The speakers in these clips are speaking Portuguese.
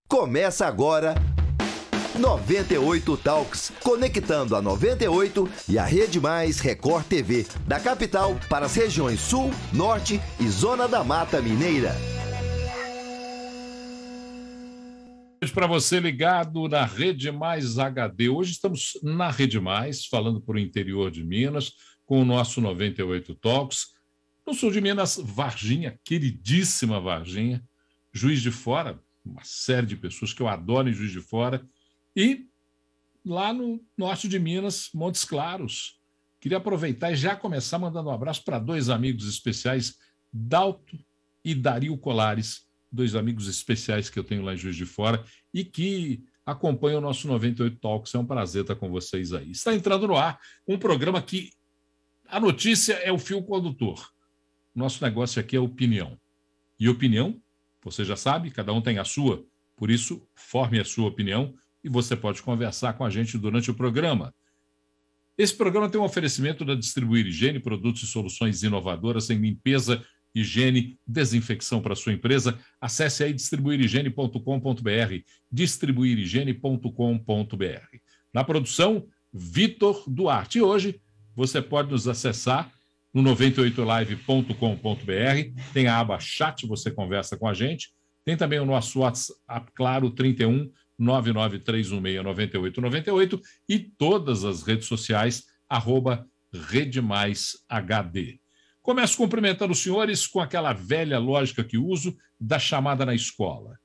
Começa agora 98 Talks, conectando a 98 e a Rede Mais Record TV, da capital para as regiões Sul, Norte e Zona da Mata Mineira. Para você ligado na Rede Mais HD. Hoje estamos na Rede Mais, falando por interior de Minas, com o nosso 98 Talks. No sul de Minas, Varginha, queridíssima Varginha, Juiz de Fora, uma série de pessoas que eu adoro em Juiz de Fora, e lá no norte de Minas, Montes Claros. Queria aproveitar e já começar mandando um abraço para dois amigos especiais, Dalto e Dario Colares, dois amigos especiais que eu tenho lá em Juiz de Fora e que acompanham o nosso 98 Talks. É um prazer estar com vocês aí. Está entrando no ar um programa que a notícia é o fio condutor. Nosso negócio aqui é opinião. E opinião, você já sabe, cada um tem a sua, por isso, forme a sua opinião e você pode conversar com a gente durante o programa. Esse programa tem um oferecimento da Distribuir Higiene, produtos e soluções inovadoras em limpeza, higiene, desinfecção para sua empresa. Acesse aí distribuirhigiene.com.br, distribuirhigiene.com.br. Na produção, Vitor Duarte. E hoje você pode nos acessar no 98live.com.br, tem a aba chat, você conversa com a gente. Tem também o nosso WhatsApp, claro, 31 993169898 e todas as redes sociais, @RedeMaisHD. Começo cumprimentando os senhores com aquela velha lógica que uso da chamada na escola.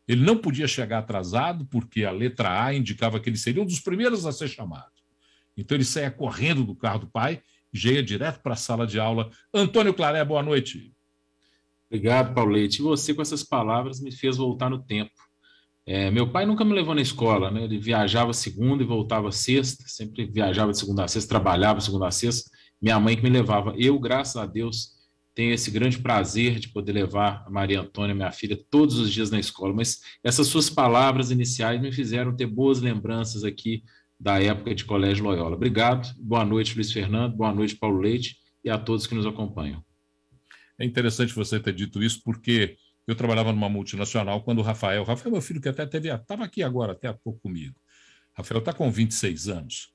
Ele não podia chegar atrasado porque a letra A indicava que ele seria um dos primeiros a ser chamado. Então ele saía correndo do carro do pai e já ia direto para a sala de aula. Antônio Claré, boa noite. Obrigado, Paulete. E você, com essas palavras, me fez voltar no tempo. Meu pai nunca me levou na escola, né? Ele viajava segunda e voltava sexta, sempre viajava de segunda a sexta, trabalhava de segunda a sexta. Minha mãe que me levava. Eu, graças a Deus, tenho esse grande prazer de poder levar a Maria Antônia, minha filha, todos os dias na escola. Mas essas suas palavras iniciais me fizeram ter boas lembranças aqui da época de Colégio Loyola. Obrigado. Boa noite, Luiz Fernando. Boa noite, Paulo Leite, e a todos que nos acompanham. É interessante você ter dito isso, porque eu trabalhava numa multinacional quando o Rafael, meu filho, que até estava aqui agora, até há pouco comigo. Rafael está com 26 anos.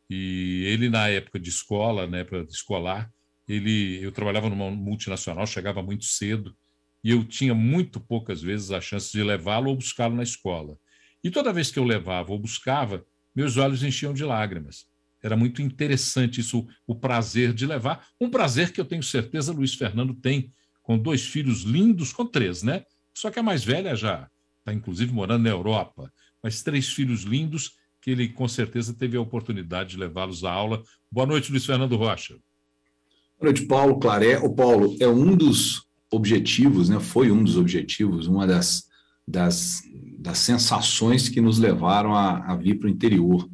E ele, na época de escola, né, escolar, eu trabalhava numa multinacional, chegava muito cedo, e eu tinha muito poucas vezes a chance de levá-lo ou buscá-lo na escola. E toda vez que eu levava ou buscava, meus olhos enchiam de lágrimas. Era muito interessante isso, o prazer de levar. Um prazer que eu tenho certeza Luiz Fernando tem, com dois filhos lindos, com três, né? Só que a mais velha já está, inclusive, morando na Europa. Mas três filhos lindos que ele, com certeza, teve a oportunidade de levá-los à aula. Boa noite, Luiz Fernando Rocha. Boa noite, Paulo Claré. O Paulo, é um dos objetivos, né? Foi um dos objetivos, uma das sensações que nos levaram a vir para o interior,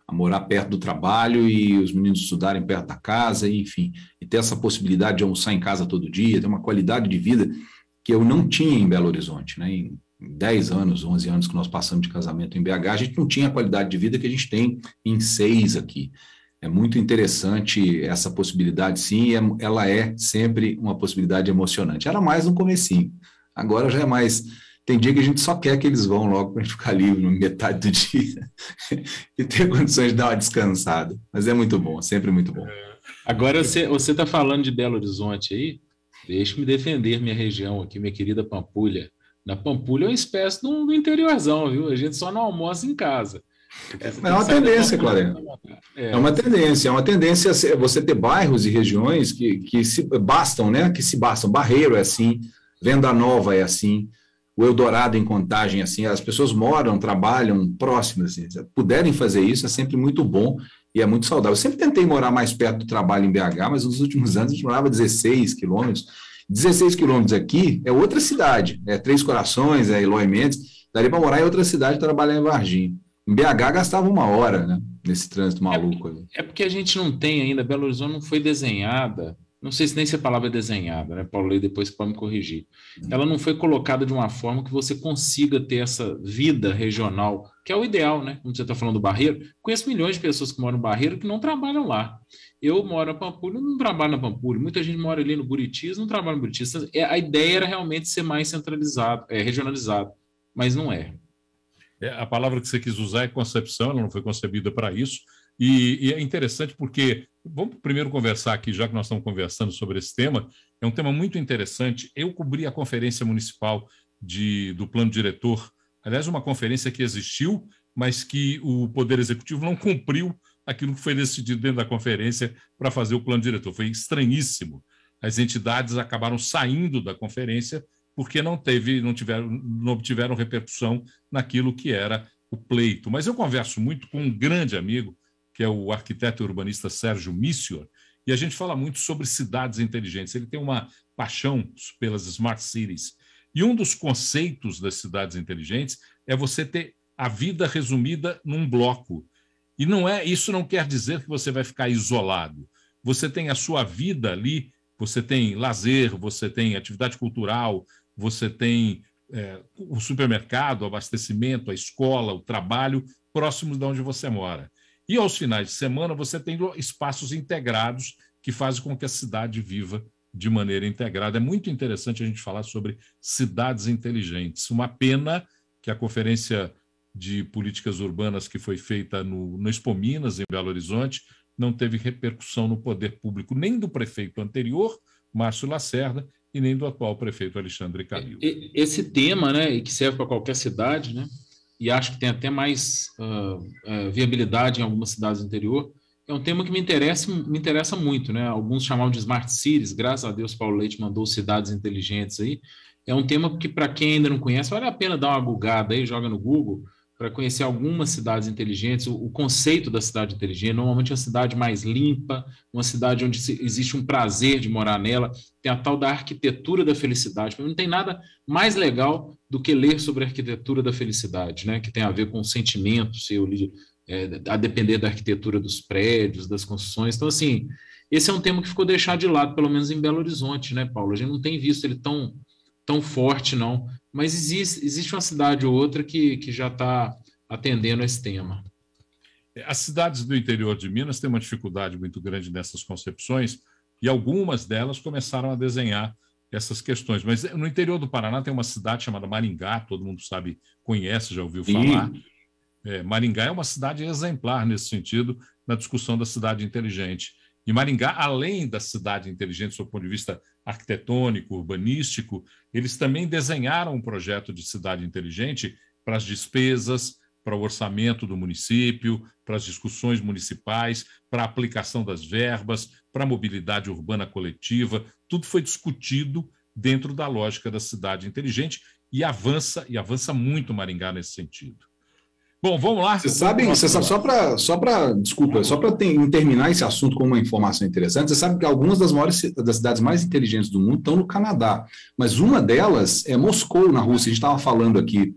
a morar perto do trabalho e os meninos estudarem perto da casa, enfim, e ter essa possibilidade de almoçar em casa todo dia, ter uma qualidade de vida que eu não tinha em Belo Horizonte, né? Em 10 anos, 11 anos que nós passamos de casamento em BH, a gente não tinha a qualidade de vida que a gente tem em 6 aqui. É muito interessante essa possibilidade, sim, e ela é sempre uma possibilidade emocionante. Era mais no comecinho, agora já é mais... Tem dia que a gente só quer que eles vão logo para a gente ficar livre na metade do dia e ter condições de dar uma descansada. Mas é muito bom, sempre muito bom. Agora você está falando de Belo Horizonte aí, deixe-me defender minha região aqui, minha querida Pampulha. Na Pampulha é uma espécie do interiorzão, viu? A gente só não almoça em casa. É uma tendência, Claré. É uma tendência você ter bairros e regiões que se bastam, né? Que se bastam. Barreiro é assim, Venda Nova é assim, o Eldorado em Contagem, assim, as pessoas moram, trabalham próximas, assim, se puderem fazer isso é sempre muito bom e é muito saudável. Eu sempre tentei morar mais perto do trabalho em BH, mas nos últimos anos a gente morava 16 quilômetros. 16 quilômetros aqui é outra cidade, é Três Corações, é Eloy Mendes, daria para morar em outra cidade e trabalhar em Varginha. Em BH gastava 1 hora, né, nesse trânsito maluco. É porque a gente não tem ainda, Belo Horizonte não foi desenhada, não sei se nem se a palavra é desenhada, né, Paulo, e depois você pode me corrigir. Ela não foi colocada de uma forma que você consiga ter essa vida regional, que é o ideal, né? Como você está falando do Barreiro, conheço milhões de pessoas que moram no Barreiro que não trabalham lá. Eu moro na Pampulha, não trabalho na Pampulha. Muita gente mora ali no Buritis, não trabalha no Buritis. A ideia era realmente ser mais centralizado, regionalizado. mas não é. A palavra que você quis usar é concepção, ela não foi concebida para isso. E é interessante porque, vamos primeiro conversar aqui, já que nós estamos conversando sobre esse tema, é um tema muito interessante. Eu cobri a Conferência Municipal do Plano Diretor, aliás, uma conferência que existiu, mas que o Poder Executivo não cumpriu aquilo que foi decidido dentro da conferência para fazer o Plano Diretor. Foi estranhíssimo. As entidades acabaram saindo da conferência porque não obtiveram repercussão naquilo que era o pleito. Mas eu converso muito com um grande amigo, que é o arquiteto e urbanista Sérgio Missior, e a gente fala muito sobre cidades inteligentes. Ele tem uma paixão pelas smart cities. E um dos conceitos das cidades inteligentes é você ter a vida resumida num bloco. E isso não quer dizer que você vai ficar isolado. Você tem a sua vida ali, você tem lazer, você tem atividade cultural, você tem o supermercado, o abastecimento, a escola, o trabalho, próximos de onde você mora. E aos finais de semana você tem espaços integrados que fazem com que a cidade viva de maneira integrada. É muito interessante a gente falar sobre cidades inteligentes. Uma pena que a Conferência de Políticas Urbanas que foi feita no Expo Minas, em Belo Horizonte, não teve repercussão no poder público, nem do prefeito anterior, Márcio Lacerda, e nem do atual prefeito Alexandre Calil. Esse tema, né, que serve para qualquer cidade, né, e acho que tem até mais viabilidade em algumas cidades do interior, é um tema que me interessa muito, né? Alguns chamavam de Smart Cities, graças a Deus Paulo Leite mandou cidades inteligentes aí. É um tema que, para quem ainda não conhece, vale a pena dar uma googada aí, joga no Google, para conhecer algumas cidades inteligentes, o conceito da cidade inteligente. Normalmente é uma cidade mais limpa, uma cidade onde existe um prazer de morar nela, tem a tal da arquitetura da felicidade. Não tem nada mais legal do que ler sobre a arquitetura da felicidade, né? Que tem a ver com o sentimento seu, a depender da arquitetura dos prédios, das construções. Então, assim, esse é um tema que ficou deixado de lado, pelo menos em Belo Horizonte, né, Paulo? A gente não tem visto ele tão forte, não. Mas existe uma cidade ou outra que já está atendendo a esse tema. As cidades do interior de Minas têm uma dificuldade muito grande nessas concepções e algumas delas começaram a desenhar essas questões. Mas no interior do Paraná tem uma cidade chamada Maringá, todo mundo sabe, conhece, já ouviu falar. Maringá é uma cidade exemplar nesse sentido, na discussão da cidade inteligente. E Maringá, além da cidade inteligente, do ponto de vista arquitetônico, urbanístico, eles também desenharam um projeto de cidade inteligente para as despesas, para o orçamento do município, para as discussões municipais, para a aplicação das verbas, para a mobilidade urbana coletiva. Tudo foi discutido dentro da lógica da cidade inteligente e avança muito Maringá nesse sentido. Bom, vamos lá. Você sabe só para terminar esse assunto com uma informação interessante, você sabe que algumas das cidades mais inteligentes do mundo estão no Canadá, mas uma delas é Moscou, na Rússia. A gente estava falando aqui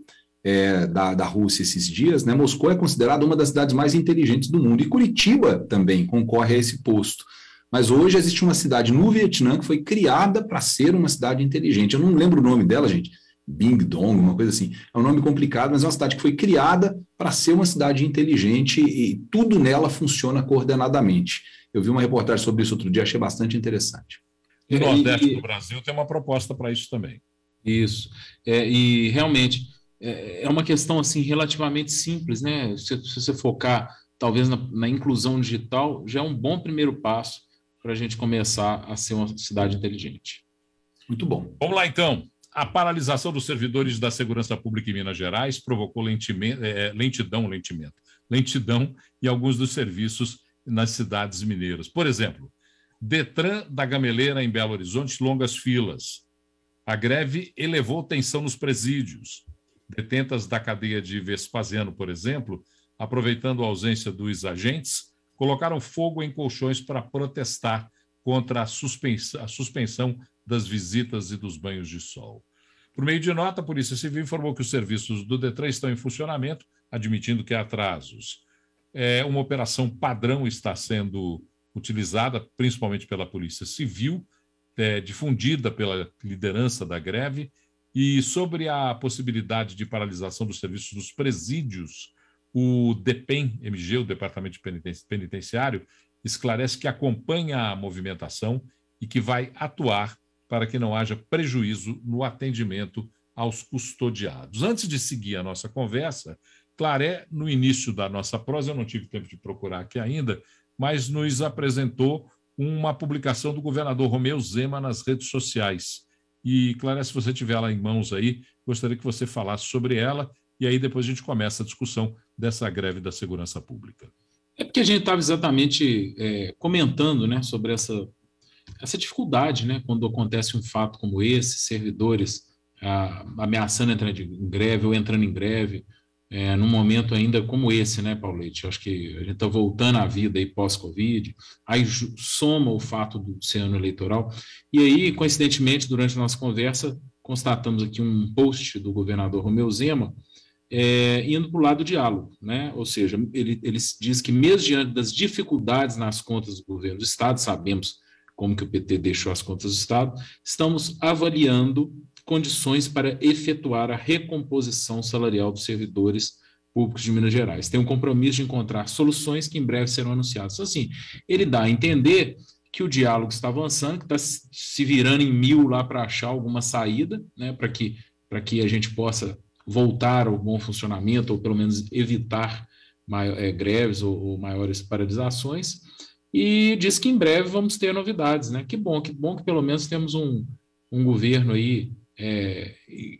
da Rússia esses dias, né? Moscou é considerada uma das cidades mais inteligentes do mundo, e Curitiba também concorre a esse posto. Mas hoje existe uma cidade no Vietnã que foi criada para ser uma cidade inteligente. Eu não lembro o nome dela, gente. Bing Dong, uma coisa assim. É um nome complicado, mas é uma cidade que foi criada para ser uma cidade inteligente e tudo nela funciona coordenadamente. Eu vi uma reportagem sobre isso outro dia, achei bastante interessante. No Nordeste do Brasil tem uma proposta para isso também. Isso. E realmente é uma questão assim relativamente simples, né? Se você focar talvez na inclusão digital, já é um bom primeiro passo para a gente começar a ser uma cidade inteligente. Muito bom. Vamos lá, então. A paralisação dos servidores da Segurança Pública em Minas Gerais provocou lentidão em alguns dos serviços nas cidades mineiras. Por exemplo, Detran da Gameleira em Belo Horizonte, longas filas. A greve elevou tensão nos presídios. Detentas da cadeia de Vespasiano, por exemplo, aproveitando a ausência dos agentes, colocaram fogo em colchões para protestar contra a suspensão das visitas e dos banhos de sol. Por meio de nota, a Polícia Civil informou que os serviços do Detran estão em funcionamento, admitindo que há atrasos. Uma operação padrão está sendo utilizada, principalmente pela Polícia Civil, difundida pela liderança da greve, e sobre a possibilidade de paralisação dos serviços dos presídios, o DEPEN-MG, o Departamento Penitenciário, esclarece que acompanha a movimentação e que vai atuar para que não haja prejuízo no atendimento aos custodiados. Antes de seguir a nossa conversa, Claré, no início da nossa prosa, eu não tive tempo de procurar aqui ainda, mas nos apresentou uma publicação do governador Romeu Zema nas redes sociais. E, Claré, se você tiver ela em mãos aí, gostaria que você falasse sobre ela, e aí depois a gente começa a discussão dessa greve da segurança pública. É porque a gente estava exatamente comentando, né, sobre essa dificuldade, né, quando acontece um fato como esse, servidores ameaçando entrar em greve ou entrando em greve, num momento ainda como esse, né, Paulete? Acho que a gente está voltando à vida aí pós-Covid, aí soma o fato do ser ano eleitoral, e aí, coincidentemente, durante a nossa conversa, constatamos aqui um post do governador Romeu Zema, indo para o lado do diálogo, né? Ou seja, ele diz que mesmo diante das dificuldades nas contas do governo do Estado, sabemos como que o PT deixou as contas do Estado, estamos avaliando condições para efetuar a recomposição salarial dos servidores públicos de Minas Gerais. Tem um compromisso de encontrar soluções que em breve serão anunciadas. Então, assim, ele dá a entender que o diálogo está avançando, que está se virando em mil lá para achar alguma saída, né, para que a gente possa voltar ao bom funcionamento, ou pelo menos evitar greves ou maiores paralisações, e diz que em breve vamos ter novidades, né? Que bom que pelo menos temos um governo aí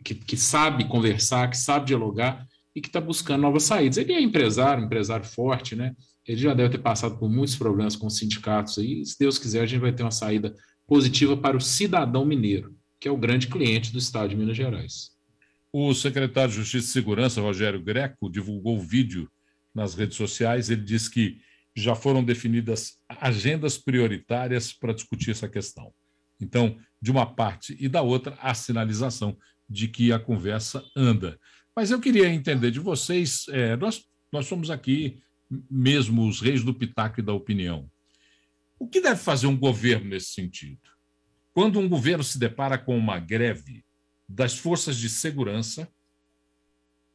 que sabe conversar, que sabe dialogar e que está buscando novas saídas. Ele é empresário forte, né? Ele já deve ter passado por muitos problemas com os sindicatos aí, e se Deus quiser a gente vai ter uma saída positiva para o cidadão mineiro, que é o grande cliente do Estado de Minas Gerais. O secretário de Justiça e Segurança, Rogério Greco, divulgou o vídeo nas redes sociais. Ele disse que já foram definidas agendas prioritárias para discutir essa questão. Então, de uma parte e da outra, a sinalização de que a conversa anda. Mas eu queria entender de vocês, nós somos aqui mesmo os reis do pitaco e da opinião. O que deve fazer um governo nesse sentido? Quando um governo se depara com uma greve das forças de segurança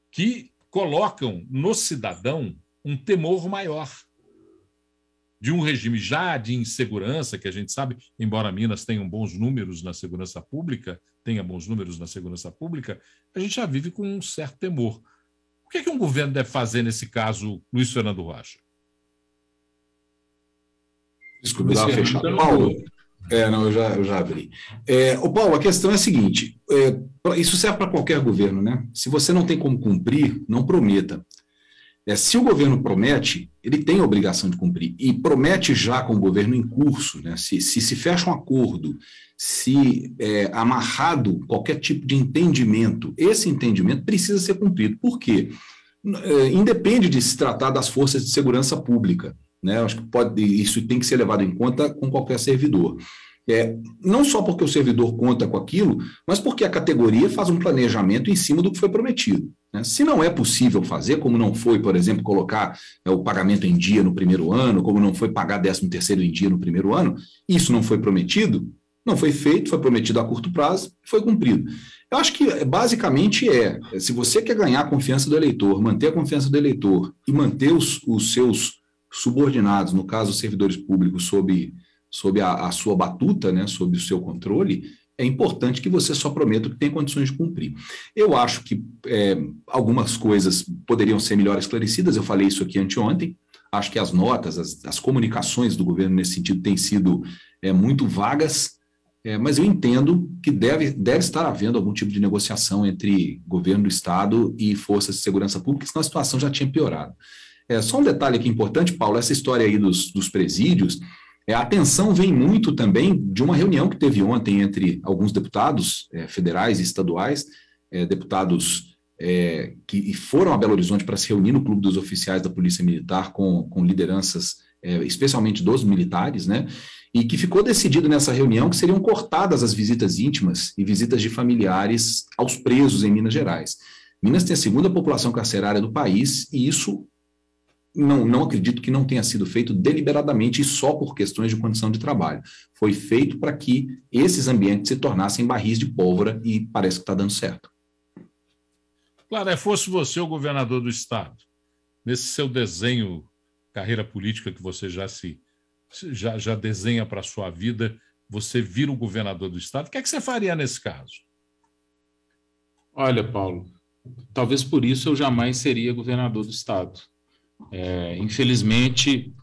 que colocam no cidadão um temor maior de um regime já de insegurança, que a gente sabe, embora Minas tenha bons números na segurança pública, a gente já vive com um certo temor. O que é que um governo deve fazer nesse caso, Luiz Fernando Rocha? Desculpa, dá uma fechada. Paulo, eu já abri. Paulo, a questão é a seguinte, isso serve para qualquer governo, né? Se você não tem como cumprir, não prometa. Se o governo promete, ele tem a obrigação de cumprir, e promete já com o governo em curso, né? Se fecha um acordo, se amarrado qualquer tipo de entendimento, esse entendimento precisa ser cumprido. Por quê? Independe de se tratar das forças de segurança pública, né? Acho que isso tem que ser levado em conta com qualquer servidor. Não só porque o servidor conta com aquilo, mas porque a categoria faz um planejamento em cima do que foi prometido, né? Se não é possível fazer, como não foi, por exemplo, colocar o pagamento em dia no primeiro ano, como não foi pagar 13º em dia no primeiro ano, isso não foi prometido, não foi feito, foi prometido a curto prazo, foi cumprido. Eu acho que basicamente se você quer ganhar a confiança do eleitor, manter a confiança do eleitor e manter os seus subordinados, no caso os servidores públicos, sob a sua batuta, né, sob o seu controle, é importante que você só prometa o que tem condições de cumprir. Eu acho que algumas coisas poderiam ser melhor esclarecidas, eu falei isso aqui anteontem, acho que as notas, as comunicações do governo nesse sentido têm sido muito vagas, mas eu entendo que deve estar havendo algum tipo de negociação entre governo do Estado e forças de segurança pública, senão a situação já tinha piorado. Só um detalhe aqui importante, Paulo, essa história aí dos presídios, a atenção vem muito também de uma reunião que teve ontem entre alguns deputados federais e estaduais, deputados que foram a Belo Horizonte para se reunir no Clube dos Oficiais da Polícia Militar com lideranças, especialmente dos militares, né? E que ficou decidido nessa reunião que seriam cortadas as visitas íntimas e visitas de familiares aos presos em Minas Gerais. Minas tem a segunda população carcerária do país e isso não acredito que não tenha sido feito deliberadamente e só por questões de condição de trabalho. Foi feito para que esses ambientes se tornassem barris de pólvora e parece que está dando certo. Claro, fosse você o governador do Estado, nesse seu desenho, carreira política que você já desenha para a sua vida, você vira o governador do Estado, o que é que você faria nesse caso? Olha, Paulo, talvez por isso eu jamais seria governador do estado. Infelizmente,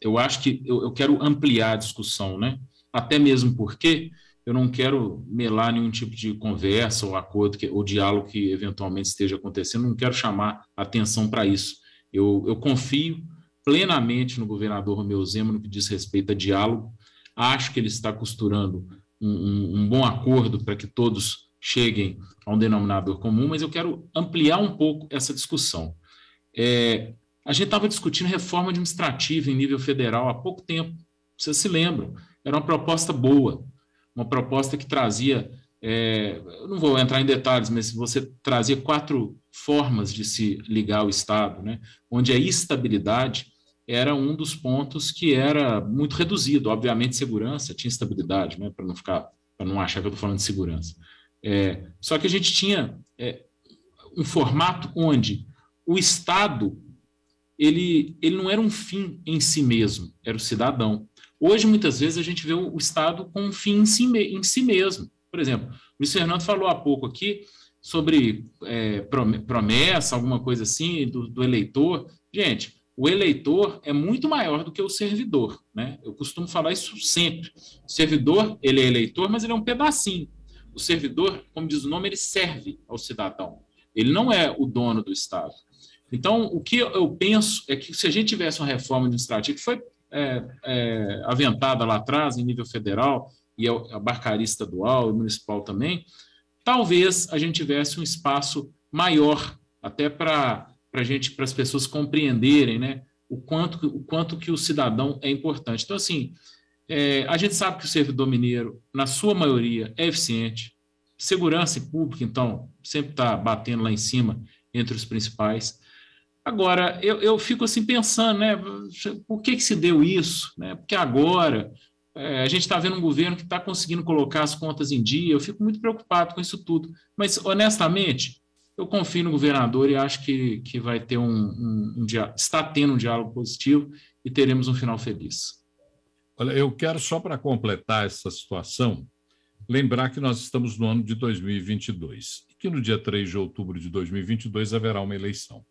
eu acho que eu quero ampliar a discussão, né? Até mesmo porque eu não quero melar nenhum tipo de conversa ou acordo ou diálogo que eventualmente esteja acontecendo, não quero chamar atenção para isso. Eu confio plenamente no governador Romeu Zema no que diz respeito a diálogo, acho que ele está costurando um bom acordo para que todos cheguem a um denominador comum, mas eu quero ampliar um pouco essa discussão. A gente estava discutindo reforma administrativa em nível federal há pouco tempo, vocês se lembram, era uma proposta boa, uma proposta que trazia, eu não vou entrar em detalhes, mas você trazia 4 formas de se ligar ao Estado, né? Onde a estabilidade era um dos pontos que era muito reduzido. Obviamente, segurança tinha estabilidade, né? Para não achar que eu estou falando de segurança. Só que a gente tinha um formato onde o Estado ele não era um fim em si mesmo, era o cidadão. Hoje, muitas vezes, a gente vê o Estado como um fim em si mesmo. Por exemplo, o Luiz Fernando falou há pouco aqui sobre promessa, alguma coisa assim, do eleitor. Gente, o eleitor é muito maior do que o servidor, né? Eu costumo falar isso sempre. O servidor, ele é eleitor, mas ele é um pedacinho. O servidor, como diz o nome, ele serve ao cidadão. Ele não é o dono do Estado. Então, o que eu penso é que se a gente tivesse uma reforma administrativa que foi aventada lá atrás, em nível federal, e abarcaria estadual e municipal também, talvez a gente tivesse um espaço maior, até para as pessoas compreenderem, né, o quanto que o cidadão é importante. Então, assim, a gente sabe que o servidor mineiro, na sua maioria, é eficiente. Segurança pública, então, sempre está batendo lá em cima entre os principais. Agora, eu fico assim pensando, né, por que se deu isso? Né? Porque agora a gente está vendo um governo que está conseguindo colocar as contas em dia, eu fico muito preocupado com isso tudo. Mas, honestamente, eu confio no governador e acho que vai ter está tendo um diálogo positivo e teremos um final feliz. Olha, eu quero só para completar essa situação, lembrar que nós estamos no ano de 2022 e que no dia 3 de outubro de 2022 haverá uma eleição.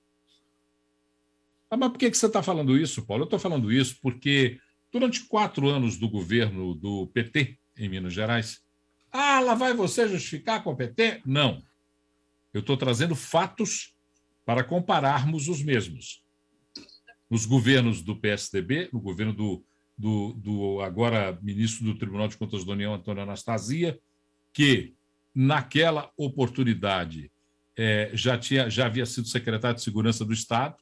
Mas por que você está falando isso, Paulo? Eu estou falando isso porque durante 4 anos do governo do PT em Minas Gerais, lá vai você justificar com o PT? Não. Eu estou trazendo fatos para compararmos os mesmos. Nos governos do PSDB, no governo do agora ministro do Tribunal de Contas da União, Antônio Anastasia, que naquela oportunidade já havia sido secretário de Segurança do Estado.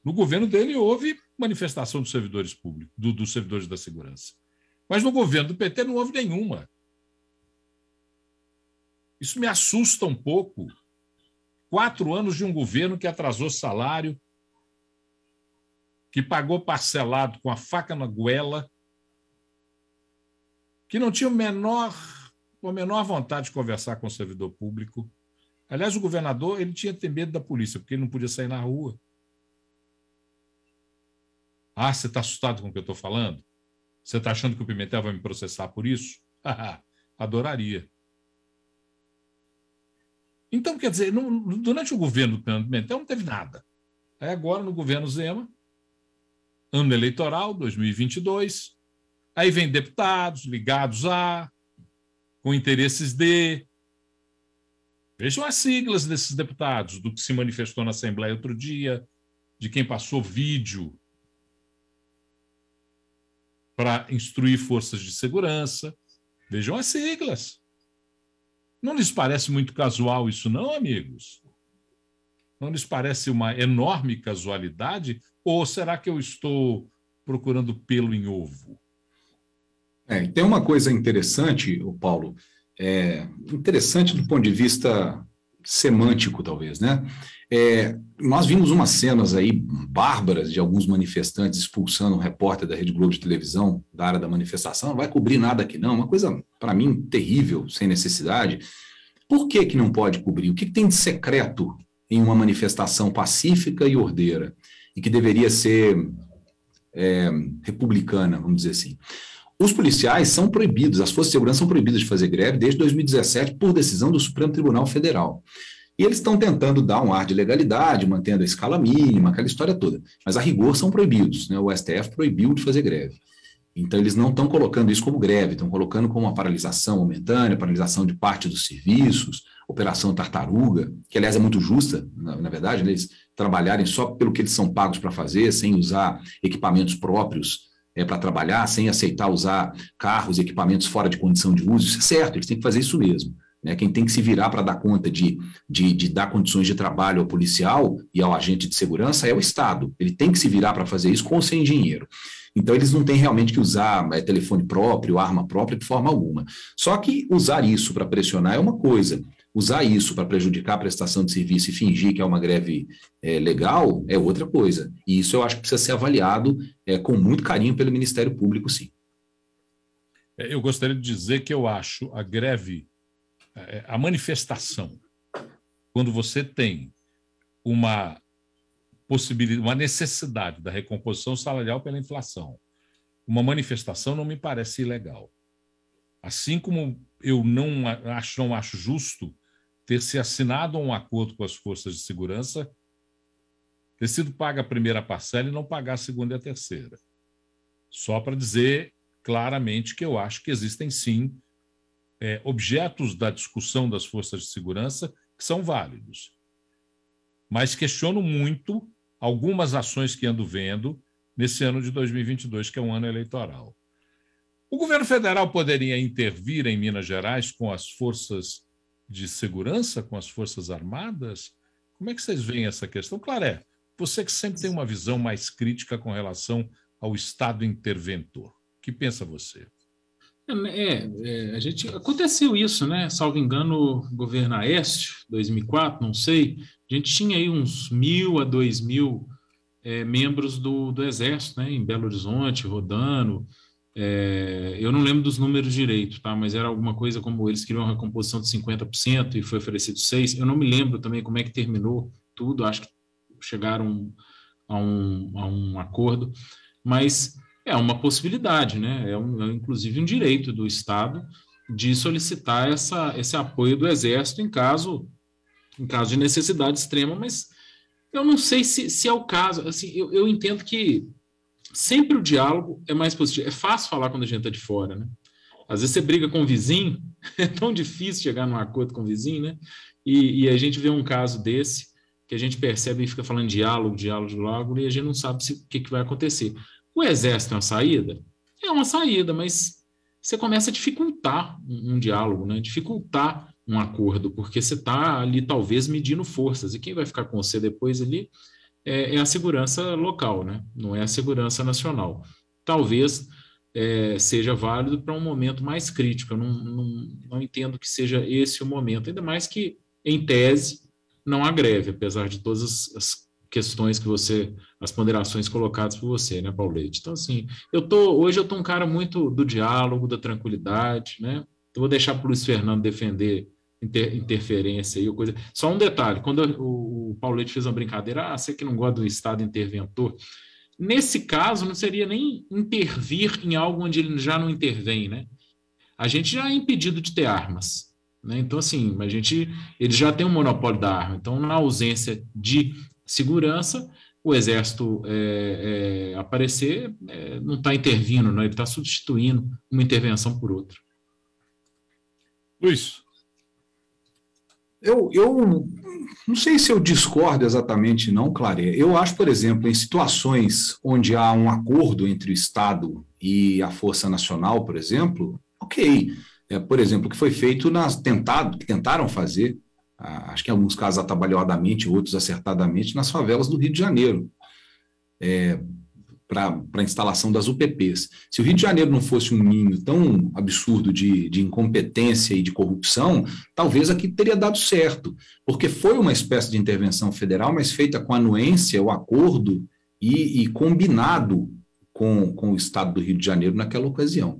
No governo dele houve manifestação dos servidores públicos, dos servidores da segurança. Mas no governo do PT não houve nenhuma. Isso me assusta um pouco. 4 anos de um governo que atrasou salário, que pagou parcelado com a faca na goela, que não tinha a menor vontade de conversar com o servidor público. Aliás, o governador ele tinha que ter medo da polícia, porque ele não podia sair na rua. Você está assustado com o que eu estou falando? Você está achando que o Pimentel vai me processar por isso? Adoraria. Então, quer dizer, durante o governo do Pimentel não teve nada. Aí agora, no governo Zema, ano eleitoral, 2022, aí vem deputados ligados com interesses de... Vejam as siglas desses deputados, do que se manifestou na Assembleia outro dia, de quem passou vídeo para instruir forças de segurança. Vejam as siglas. Não lhes parece muito casual isso, não, amigos? Não lhes parece uma enorme casualidade? Ou será que eu estou procurando pelo em ovo? Tem uma coisa interessante, Paulo, interessante do ponto de vista semântico, talvez, né? Nós vimos umas cenas aí bárbaras de alguns manifestantes expulsando um repórter da Rede Globo de televisão da área da manifestação. Não vai cobrir nada aqui, não. Uma coisa, para mim, terrível, sem necessidade. Por que não pode cobrir? O que tem de secreto em uma manifestação pacífica e ordeira e que deveria ser republicana, vamos dizer assim? Os policiais são proibidos, as forças de segurança são proibidas de fazer greve desde 2017 por decisão do Supremo Tribunal Federal. E eles estão tentando dar um ar de legalidade, mantendo a escala mínima, aquela história toda. Mas a rigor são proibidos, né? O STF proibiu de fazer greve. Então eles não estão colocando isso como greve, estão colocando como uma paralisação momentânea, paralisação de parte dos serviços, Operação Tartaruga, que aliás é muito justa, na verdade, né? Eles trabalharem só pelo que eles são pagos para fazer, sem usar equipamentos próprios para trabalhar, sem aceitar usar carros e equipamentos fora de condição de uso. Isso é certo, eles têm que fazer isso mesmo. Né? Quem tem que se virar para dar conta de dar condições de trabalho ao policial e ao agente de segurança é o Estado. Ele tem que se virar para fazer isso com ou sem dinheiro. Então, eles não têm realmente que usar telefone próprio, arma própria de forma alguma. Só que usar isso para pressionar é uma coisa. Usar isso para prejudicar a prestação de serviço e fingir que é uma greve legal é outra coisa. E isso eu acho que precisa ser avaliado com muito carinho pelo Ministério Público, sim. Eu gostaria de dizer que eu acho a greve, a manifestação, quando você tem uma possibilidade, uma necessidade da recomposição salarial pela inflação, uma manifestação não me parece ilegal. Assim como eu não acho justo ter se assinado um acordo com as forças de segurança, ter sido paga a primeira parcela e não pagar a segunda e a terceira. Só para dizer claramente que eu acho que existem, sim, objetos da discussão das forças de segurança que são válidos. Mas questiono muito algumas ações que ando vendo nesse ano de 2022, que é um ano eleitoral. O governo federal poderia intervir em Minas Gerais com as forças de segurança, com as forças armadas? Como é que vocês veem essa questão? Claré, você que sempre tem uma visão mais crítica com relação ao Estado interventor. O que pensa você? Aconteceu isso, né? Salvo engano, governo Aécio, 2004, não sei, a gente tinha aí uns 1.000 a 2.000 membros do Exército, né? Em Belo Horizonte, rodando. Eu não lembro dos números direito, tá? Mas era alguma coisa como eles queriam uma recomposição de 50% e foi oferecido 6%. Eu não me lembro também como é que terminou tudo, acho que chegaram a um acordo, mas é uma possibilidade, né? Inclusive um direito do Estado de solicitar esse apoio do Exército em caso de necessidade extrema, mas eu não sei se é o caso. Assim, eu entendo que sempre o diálogo é mais positivo. É fácil falar quando a gente está de fora, né? Às vezes você briga com o vizinho, é tão difícil chegar num acordo com o vizinho, né? E a gente vê um caso desse, que a gente percebe e fica falando diálogo, e a gente não sabe o que vai acontecer. O Exército é uma saída? É uma saída, mas você começa a dificultar um diálogo, né? Dificultar um acordo, porque você está ali talvez medindo forças, e quem vai ficar com você depois ali é a segurança local, né? Não é a segurança nacional. Talvez seja válido para um momento mais crítico. Eu não entendo que seja esse o momento, ainda mais que, em tese, não há greve, apesar de todas as questões as ponderações colocadas por você, né, Paulete? Então, assim, hoje eu tô um cara muito do diálogo, da tranquilidade, né? Eu vou deixar para o Luiz Fernando defender interferência e coisa. Só um detalhe, quando o Paulete fez uma brincadeira, você que não gosta do Estado interventor, nesse caso não seria nem intervir em algo onde ele já não intervém, né? A gente já é impedido de ter armas, né? Então, assim, ele já tem um monopólio da arma. Então, na ausência de segurança, o Exército aparecer não está intervindo, não, ele está substituindo uma intervenção por outra. Luiz. Eu não sei se eu discordo exatamente, não, Claré. Eu acho, por exemplo, em situações onde há um acordo entre o Estado e a Força Nacional, por exemplo, ok. Por exemplo, o que foi feito que tentaram fazer, acho que em alguns casos atabalhoadamente, outros acertadamente, nas favelas do Rio de Janeiro, para a instalação das UPPs. Se o Rio de Janeiro não fosse um ninho tão absurdo de incompetência e de corrupção, talvez aqui teria dado certo, porque foi uma espécie de intervenção federal, mas feita com anuência, o acordo e combinado com o Estado do Rio de Janeiro naquela ocasião.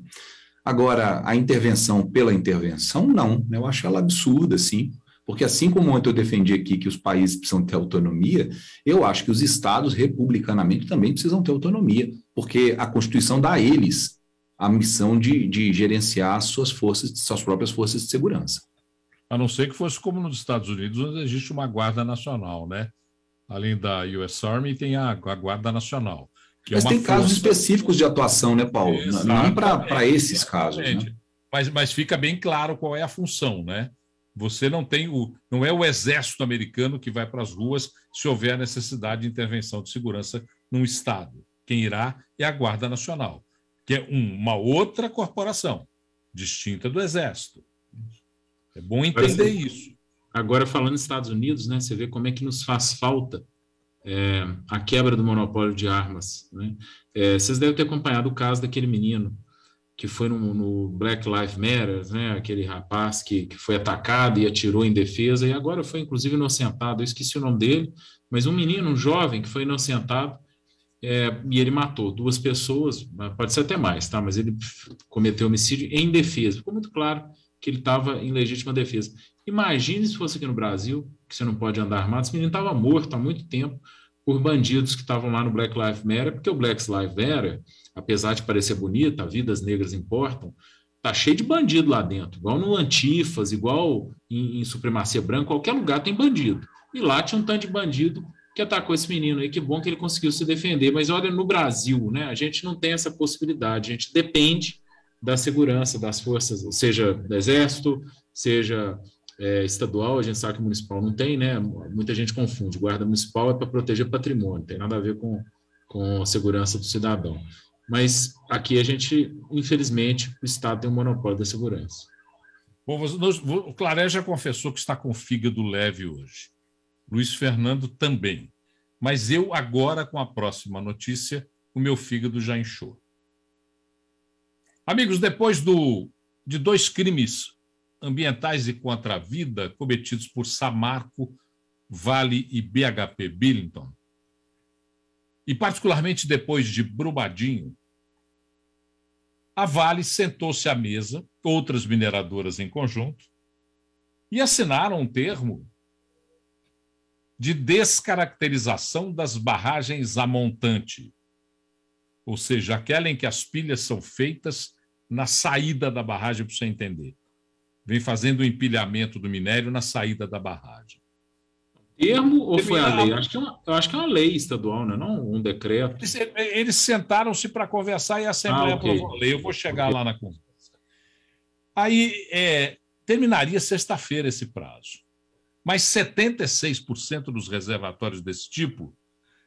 Agora, a intervenção pela intervenção, não. Eu acho ela absurda, sim. Porque assim como ontem eu defendi aqui que os países precisam ter autonomia, eu acho que os estados, republicanamente, também precisam ter autonomia, porque a Constituição dá a eles a missão de gerenciar suas próprias forças de segurança. A não ser que fosse como nos Estados Unidos, onde existe uma Guarda Nacional, né? Além da US Army, tem a Guarda Nacional. Mas tem casos específicos de atuação, né, Paulo? Não para esses casos, né? Mas fica bem claro qual é a função, né? Você não é o exército americano que vai para as ruas se houver necessidade de intervenção de segurança num estado. Quem irá é a Guarda Nacional, que é uma outra corporação, distinta do exército. É bom entender isso. Agora, falando nos Estados Unidos, né, você vê como é que nos faz falta a quebra do monopólio de armas, né? Vocês devem ter acompanhado o caso daquele menino que foi no Black Lives Matter, né? Aquele rapaz que foi atacado e atirou em defesa, e agora foi, inclusive, inocentado. Eu esqueci o nome dele, mas um menino, um jovem, que foi inocentado, e ele matou 2 pessoas, pode ser até mais, tá? Mas ele cometeu homicídio em defesa. Ficou muito claro que ele estava em legítima defesa. Imagine se fosse aqui no Brasil, que você não pode andar armado, esse menino estava morto há muito tempo por bandidos que estavam lá no Black Lives Matter, porque o Black Lives Matter, apesar de parecer bonita, vidas negras importam, tá cheio de bandido lá dentro, igual no Antifas, igual em Supremacia Branca, qualquer lugar tem bandido. E lá tinha um tanto de bandido que atacou esse menino aí, que bom que ele conseguiu se defender. Mas olha, no Brasil, né, a gente não tem essa possibilidade, a gente depende da segurança das forças, seja do Exército, seja estadual, a gente sabe que municipal não tem, né? Muita gente confunde. Guarda municipal é para proteger patrimônio, tem nada a ver com a segurança do cidadão. Mas aqui a gente, infelizmente, o Estado tem um monopólio da segurança. Bom, o Claré já confessou que está com fígado leve hoje. Luiz Fernando também. Mas eu, agora, com a próxima notícia, o meu fígado já inchou. Amigos, depois de 2 crimes ambientais e contra a vida cometidos por Samarco, Vale e BHP Billiton, e particularmente depois de Brumadinho, a Vale sentou-se à mesa, outras mineradoras em conjunto, e assinaram um termo de descaracterização das barragens a montante, ou seja, aquela em que as pilhas são feitas na saída da barragem, para você entender. Vem fazendo o empilhamento do minério na saída da barragem. Termo ou foi a lei? Eu acho que é uma lei estadual, né? Não um decreto. Eles sentaram-se para conversar e a Assembleia aprovou a lei. Eu vou chegar lá na conversa. Aí terminaria sexta-feira esse prazo. Mas 76% dos reservatórios desse tipo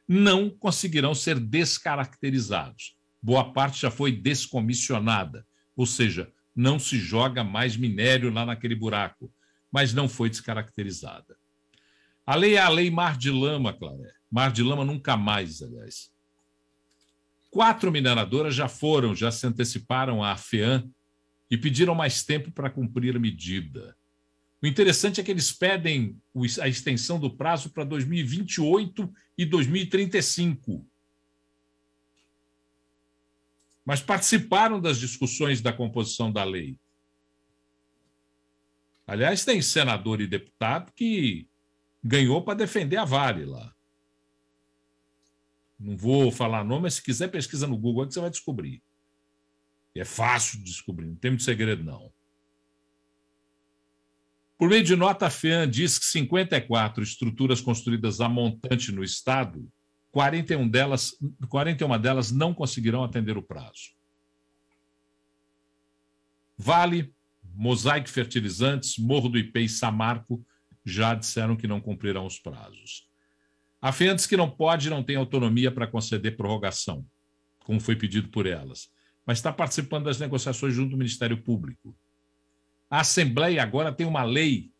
não conseguirão ser descaracterizados. Boa parte já foi descomissionada, ou seja, não se joga mais minério lá naquele buraco, mas não foi descaracterizada. A lei é a lei Mar de Lama, Claré. Mar de Lama nunca mais, aliás. 4 mineradoras já se anteciparam à FEAM e pediram mais tempo para cumprir a medida. O interessante é que eles pedem a extensão do prazo para 2028 e 2035. Mas participaram das discussões da composição da lei. Aliás, tem senador e deputado que ganhou para defender a Vale lá. Não vou falar nome, mas se quiser pesquisa no Google que você vai descobrir. É fácil de descobrir, não tem muito segredo, não. Por meio de nota, a FEAM diz que 54 estruturas construídas a montante no Estado, 41 delas não conseguirão atender o prazo. Vale, Mosaic Fertilizantes, Morro do Ipê e Samarco já disseram que não cumprirão os prazos. A FEAM diz que não tem autonomia para conceder prorrogação, como foi pedido por elas, mas está participando das negociações junto ao Ministério Público. A Assembleia agora tem uma lei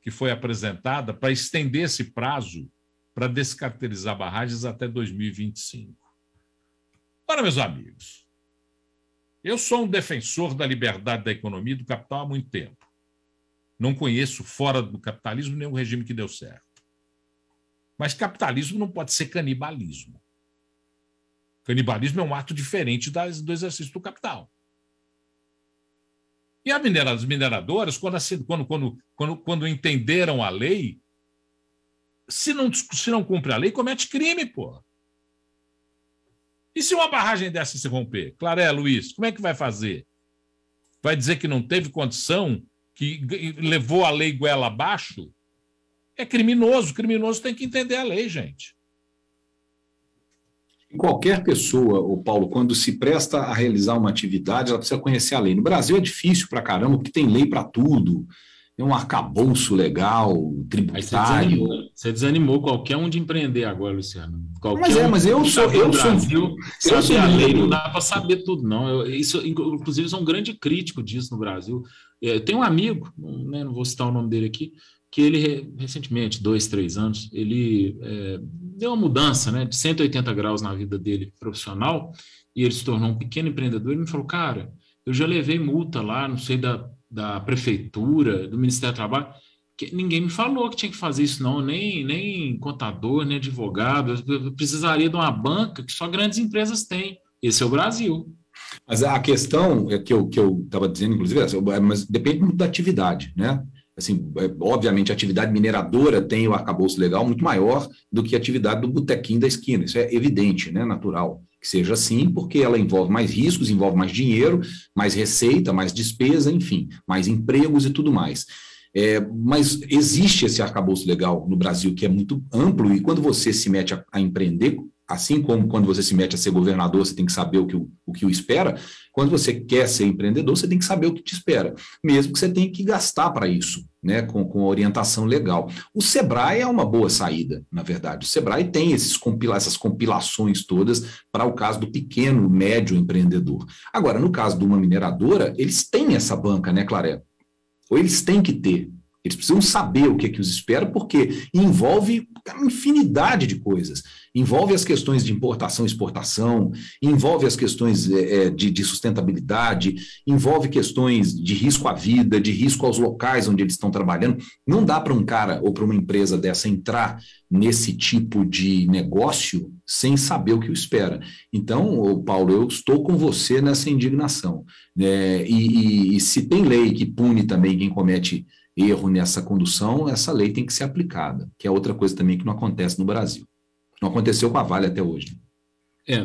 que foi apresentada para estender esse prazo para descaracterizar barragens até 2025. Ora, meus amigos, eu sou um defensor da liberdade da economia e do capital há muito tempo. Não conheço fora do capitalismo nenhum regime que deu certo. Mas capitalismo não pode ser canibalismo. Canibalismo é um ato diferente do exercício do capital. E as mineradoras, quando entenderam a lei, se não cumpre a lei, comete crime, pô. E se uma barragem dessa se romper? Claré, Luiz, como é que vai fazer? Vai dizer que não teve condição, que levou a lei goela abaixo? É criminoso. Criminoso tem que entender a lei, gente. Qualquer pessoa, o Paulo, quando se presta a realizar uma atividade, ela precisa conhecer a lei. No Brasil é difícil pra caramba, porque tem lei para tudo. Tem um arcabouço legal, tributário. Você desanimou qualquer um de empreender agora, Luciano. Mas eu sou a lei, não dá para saber tudo, não. Inclusive, sou um grande crítico disso no Brasil. Tem um amigo, né, não vou citar o nome dele aqui, que ele, recentemente, 2, 3 anos, ele deu uma mudança, né, de 180 graus na vida dele profissional, e ele se tornou um pequeno empreendedor. Ele me falou, cara, eu já levei multa lá, não sei, da prefeitura, do Ministério do Trabalho, que ninguém me falou que tinha que fazer isso, não, nem contador, nem advogado. Eu precisaria de uma banca que só grandes empresas têm. Esse é o Brasil. Mas a questão é que eu estava dizendo, inclusive, mas depende muito da atividade, né? Assim, obviamente, a atividade mineradora tem o arcabouço legal muito maior do que a atividade do botequim da esquina. Isso é evidente, né? Natural que seja assim, porque ela envolve mais riscos, envolve mais dinheiro, mais receita, mais despesa, enfim, mais empregos e tudo mais. Mas existe esse arcabouço legal no Brasil que é muito amplo, e quando você se mete a empreender, assim como quando você se mete a ser governador, você tem que saber o que o espera. Quando você quer ser empreendedor, você tem que saber o que te espera, mesmo que você tenha que gastar para isso, né, com orientação legal. O Sebrae é uma boa saída, na verdade. O Sebrae tem essas compilações todas para o caso do pequeno, médio empreendedor. Agora, no caso de uma mineradora, eles têm essa banca, né, Claré? Ou eles têm que ter. Eles precisam saber o que os espera, porque envolve uma infinidade de coisas. Envolve as questões de importação e exportação, envolve as questões de sustentabilidade, envolve questões de risco à vida, de risco aos locais onde eles estão trabalhando. Não dá para um cara ou para uma empresa dessa entrar nesse tipo de negócio sem saber o que o espera. Então, Paulo, eu estou com você nessa indignação. E se tem lei que pune também quem comete erro nessa condução, essa lei tem que ser aplicada, que é outra coisa também que não acontece no Brasil. Não aconteceu com a Vale até hoje.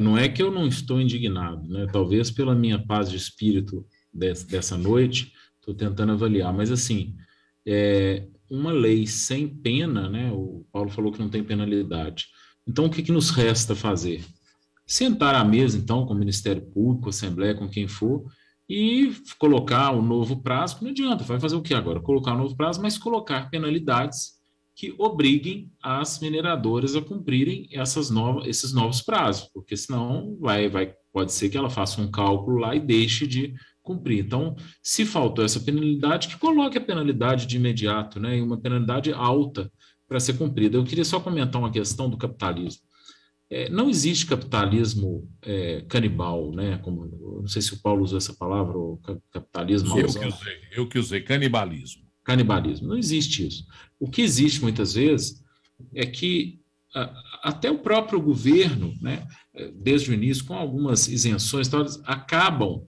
Não é que eu não estou indignado, né? Talvez pela minha paz de espírito dessa noite, estou tentando avaliar, mas assim, uma lei sem pena, né? O Paulo falou que não tem penalidade. Então, o que nos resta fazer? Sentar à mesa, então, com o Ministério Público, Assembleia, com quem for, e colocar um novo prazo. Não adianta, vai fazer o que agora? Colocar um novo prazo, mas colocar penalidades que obriguem as mineradoras a cumprirem esses novos prazos, porque senão pode ser que ela faça um cálculo lá e deixe de cumprir. Então, se faltou essa penalidade, que coloque a penalidade de imediato, né, e uma penalidade alta para ser cumprida. Eu queria só comentar uma questão do capitalismo. Não existe capitalismo canibal, né? Não sei se o Paulo usou essa palavra, ou capitalismo. Eu que usei, canibalismo. Canibalismo, não existe isso. O que existe muitas vezes é que até o próprio governo, né, desde o início, com algumas isenções, acabam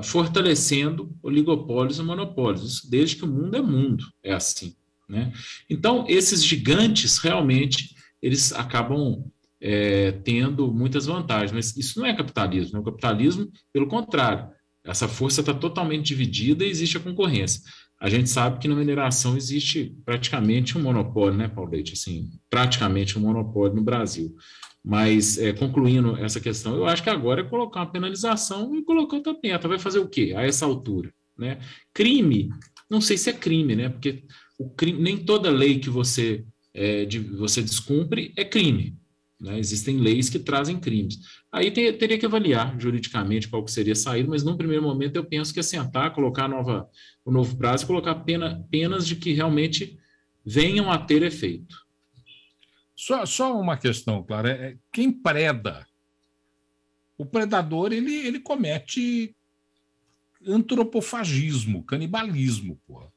fortalecendo oligopólios e monopólios, isso desde que o mundo é mundo, é assim, né? Então, esses gigantes, realmente, eles acabam tendo muitas vantagens, mas isso não é capitalismo, né? O capitalismo, pelo contrário, essa força está totalmente dividida e existe a concorrência. A gente sabe que na mineração existe praticamente um monopólio, né, Paulo Leite? Assim, praticamente um monopólio no Brasil. Mas, concluindo essa questão, eu acho que agora é colocar uma penalização e colocar outra meta. Vai fazer o quê a essa altura, né? Crime, não sei se é crime, né? Porque nem toda lei que você descumpre é crime. Né? Existem leis que trazem crimes. Aí teria que avaliar juridicamente qual que seria a saída, mas num primeiro momento eu penso que é sentar, colocar o novo prazo e colocar penas de que realmente venham a ter efeito. Só uma questão, Clara. Quem preda? O predador ele comete antropofagismo, canibalismo. Porra.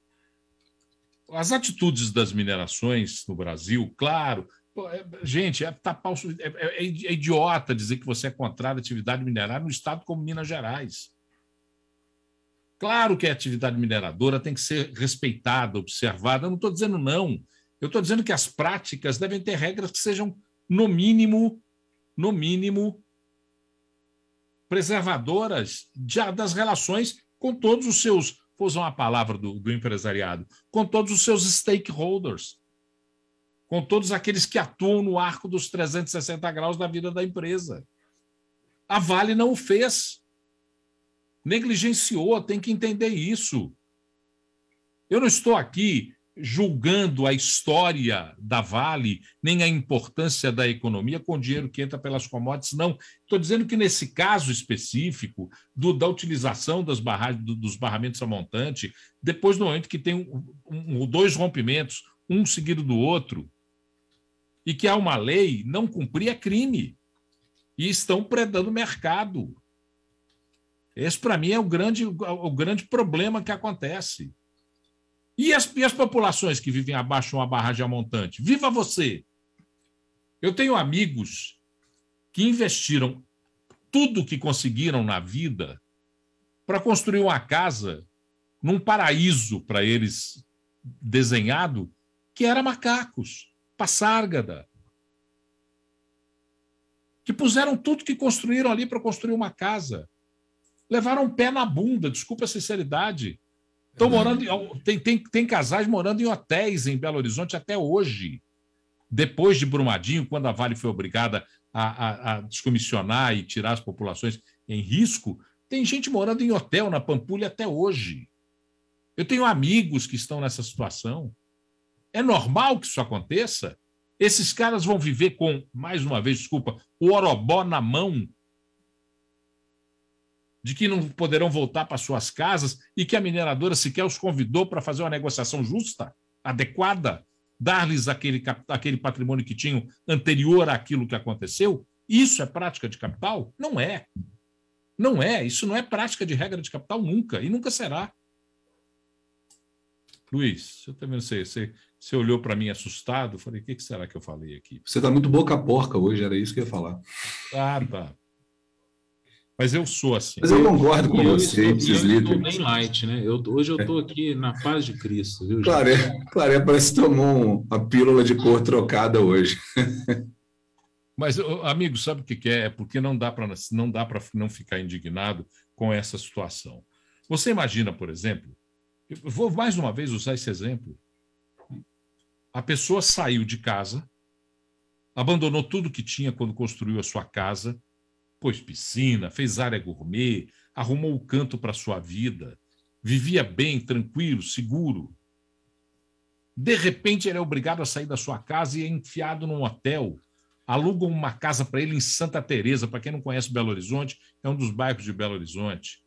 As atitudes das minerações no Brasil, claro. Gente, é idiota dizer que você é contrário à atividade minerária no estado como Minas Gerais. Claro que a atividade mineradora tem que ser respeitada, observada. Eu não estou dizendo não. Eu estou dizendo que as práticas devem ter regras que sejam, no mínimo, preservadoras das relações com todos os seus, vou usar uma palavra do empresariado, com todos os seus stakeholders, com todos aqueles que atuam no arco dos 360 graus da vida da empresa. A Vale não o fez. Negligenciou, tem que entender isso. Eu não estou aqui julgando a história da Vale, nem a importância da economia com o dinheiro que entra pelas commodities, não. Estou dizendo que nesse caso específico da utilização das barragens, dos barramentos a montante, depois do momento que tem dois rompimentos, um seguido do outro, e que há uma lei, não cumprir é crime. E estão predando o mercado. Esse, para mim, é o grande problema que acontece. E as populações que vivem abaixo de uma barragem a montante? Viva você! Eu tenho amigos que investiram tudo que conseguiram na vida para construir uma casa num paraíso para eles desenhado, que era Macacos, Passárgada, que puseram tudo que construíram ali para construir uma casa. Levaram um pé na bunda, desculpa a sinceridade. Estão morando, tem casais morando em hotéis em Belo Horizonte até hoje. Depois de Brumadinho, quando a Vale foi obrigada a descomissionar e tirar as populações em risco, tem gente morando em hotel na Pampulha até hoje. Eu tenho amigos que estão nessa situação. É normal que isso aconteça? Esses caras vão viver com, mais uma vez, desculpa, o orobó na mão, de que não poderão voltar para suas casas e que a mineradora sequer os convidou para fazer uma negociação justa, adequada, dar-lhes aquele patrimônio que tinham anterior àquilo que aconteceu? Isso é prática de capital? Não é. Não é. Isso não é prática de regra de capital nunca, e nunca será. Luiz, eu também não sei, você olhou para mim assustado, eu falei, o que será que eu falei aqui? Você está muito boca porca hoje, era isso que eu ia falar. Ah, tá. Mas eu sou assim. Mas eu concordo com você. Eu estou bem light, né? Hoje eu estou aqui na paz de Cristo. Viu, Claré parece que tomou a pílula de cor trocada hoje. Mas, amigo, sabe o que é? É porque não dá para não ficar indignado com essa situação. Você imagina, por exemplo, eu vou mais uma vez usar esse exemplo. A pessoa saiu de casa, abandonou tudo que tinha quando construiu a sua casa, pôs piscina, fez área gourmet, arrumou o canto para a sua vida, vivia bem, tranquilo, seguro. De repente, ele é obrigado a sair da sua casa e é enfiado num hotel. Alugam uma casa para ele em Santa Teresa. Para quem não conhece Belo Horizonte, é um dos bairros de Belo Horizonte.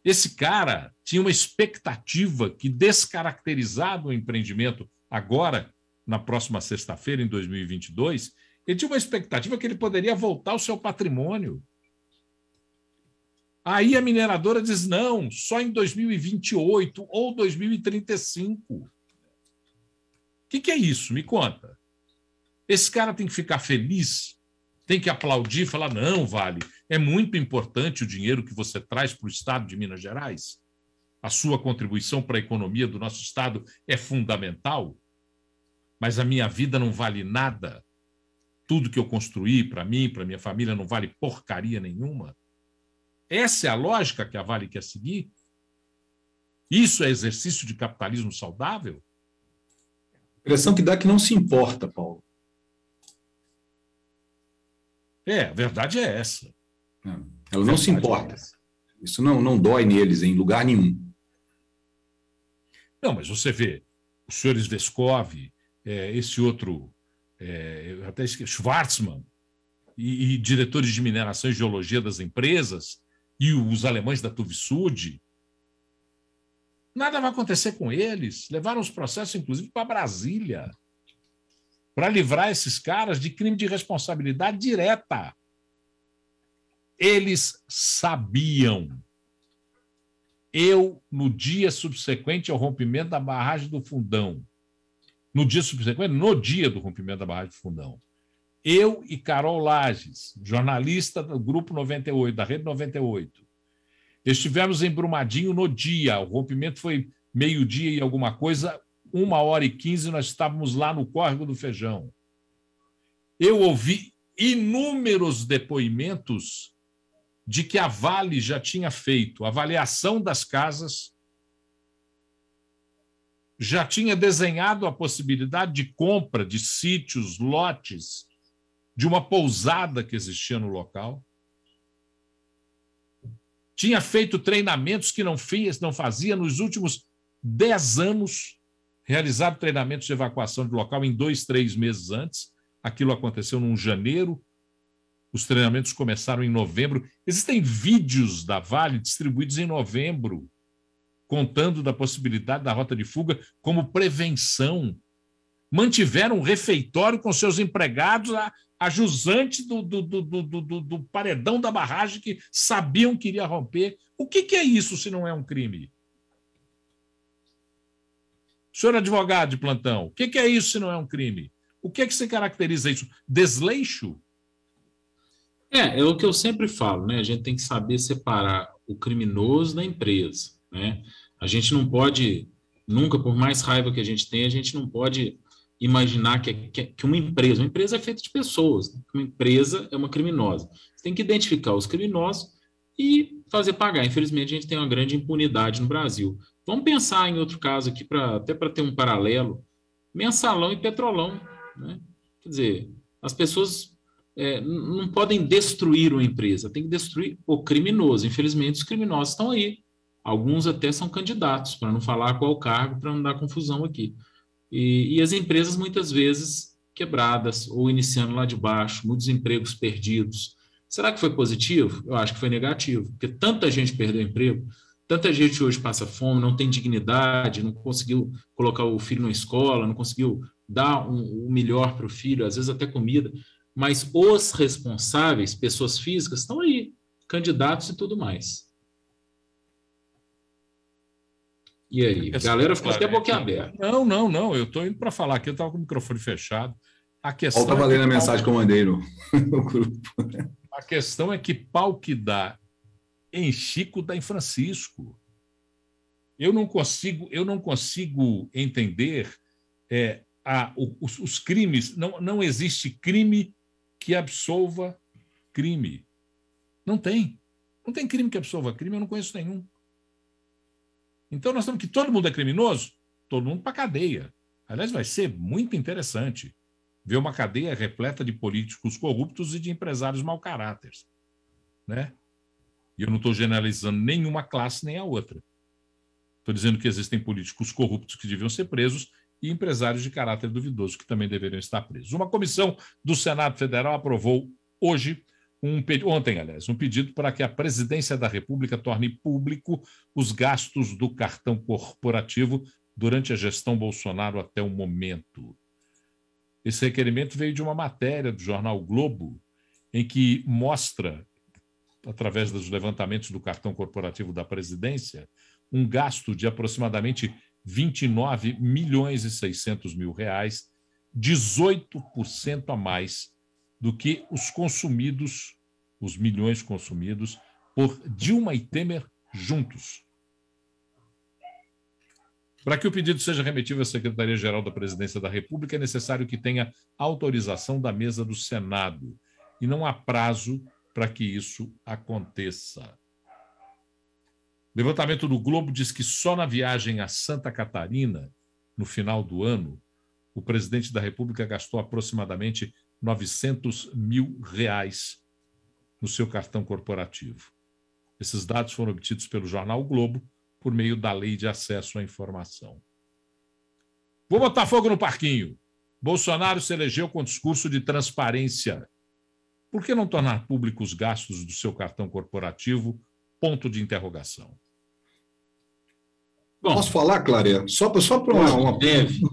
Esse cara tinha uma expectativa que, descaracterizado o empreendimento agora, na próxima sexta-feira, em 2022, ele tinha uma expectativa que ele poderia voltar ao seu patrimônio. Aí a mineradora diz, não, só em 2028 ou 2035. O que é isso? Me conta. Esse cara tem que ficar feliz, tem que aplaudir, falar, não, Vale, é muito importante o dinheiro que você traz para o Estado de Minas Gerais. A sua contribuição para a economia do nosso Estado é fundamental, mas a minha vida não vale nada. Tudo que eu construí para mim, para minha família, não vale porcaria nenhuma. Essa é a lógica que a Vale quer seguir? Isso é exercício de capitalismo saudável? A impressão que dá que não se importa, Paulo. A verdade é essa. Ela não se importa. Isso não dói neles em lugar nenhum. Não, mas você vê, os senhores Vescov, esse outro, até Schwarzman, e diretores de mineração e geologia das empresas, e os alemães da Tuvisud, nada vai acontecer com eles. Levaram os processos, inclusive, para Brasília, para livrar esses caras de crime de responsabilidade direta. Eles sabiam. Eu, no dia subsequente ao rompimento da barragem do Fundão, no dia do rompimento da barragem do Fundão, eu e Carol Lages, jornalista do Grupo 98, da Rede 98, estivemos em Brumadinho no dia, o rompimento foi meio-dia e alguma coisa, 1h15, nós estávamos lá no Córrego do Feijão. Eu ouvi inúmeros depoimentos de que a Vale já tinha feito avaliação das casas, já tinha desenhado a possibilidade de compra de sítios, lotes, de uma pousada que existia no local. Tinha feito treinamentos que não fazia nos últimos 10 anos, realizado treinamentos de evacuação de local em 2, 3 meses antes. Aquilo aconteceu em janeiro, os treinamentos começaram em novembro. Existem vídeos da Vale distribuídos em novembro, contando da possibilidade da rota de fuga como prevenção. Mantiveram um refeitório com seus empregados a jusante do paredão da barragem que sabiam que iria romper. O que é isso se não é um crime? Senhor advogado de plantão, o que é isso se não é um crime? O que se caracteriza isso? Desleixo? É o que eu sempre falo, né? A gente tem que saber separar o criminoso da empresa, né? A gente não pode, nunca, por mais raiva que a gente tenha, a gente não pode imaginar que uma empresa é feita de pessoas, né? Uma empresa é uma criminosa. Você tem que identificar os criminosos e fazer pagar. Infelizmente, a gente tem uma grande impunidade no Brasil. Vamos pensar em outro caso aqui, até para ter um paralelo, Mensalão e Petrolão, né? Quer dizer, as pessoas não podem destruir uma empresa, tem que destruir o criminoso. Infelizmente, os criminosos estão aí. Alguns até são candidatos, para não falar qual cargo, para não dar confusão aqui. E as empresas, muitas vezes, quebradas ou iniciando lá de baixo, muitos empregos perdidos. Será que foi positivo? Eu acho que foi negativo, porque tanta gente perdeu emprego, tanta gente hoje passa fome, não tem dignidade, não conseguiu colocar o filho na escola, não conseguiu dar o melhor para o filho, às vezes até comida, mas os responsáveis, pessoas físicas, estão aí, candidatos e tudo mais. E aí? A galera ficou até boquiaberta. Não. Eu estou indo para falar aqui, eu estava com o microfone fechado. Está valendo a mensagem que eu mandei no grupo. A questão é que pau que dá em Chico dá em Francisco. Eu não consigo entender os crimes. Não existe crime que absolva crime. Não tem. Não tem crime que absolva crime, eu não conheço nenhum. Então, nós estamos que todo mundo é criminoso, todo mundo para a cadeia. Aliás, vai ser muito interessante ver uma cadeia repleta de políticos corruptos e de empresários mau caráter, né? E eu não estou generalizando nenhuma classe nem a outra. Estou dizendo que existem políticos corruptos que deviam ser presos e empresários de caráter duvidoso que também deveriam estar presos. Uma comissão do Senado Federal aprovou ontem, um pedido para que a Presidência da República torne público os gastos do cartão corporativo durante a gestão Bolsonaro até o momento. Esse requerimento veio de uma matéria do jornal o Globo, em que mostra, através dos levantamentos do cartão corporativo da presidência, um gasto de aproximadamente 29 milhões e 600 mil reais, 18% a mais do que os milhões consumidos por Dilma e Temer juntos. Para que o pedido seja remetido à Secretaria-Geral da Presidência da República, é necessário que tenha autorização da mesa do Senado, e não há prazo para que isso aconteça. O levantamento do Globo diz que só na viagem a Santa Catarina, no final do ano, o presidente da República gastou aproximadamente 900 mil reais no seu cartão corporativo. Esses dados foram obtidos pelo jornal o Globo por meio da Lei de Acesso à Informação. Vou botar fogo no parquinho. Bolsonaro se elegeu com discurso de transparência. Por que não tornar públicos os gastos do seu cartão corporativo? Ponto de interrogação. Bom, posso falar, Cláudia? Só para um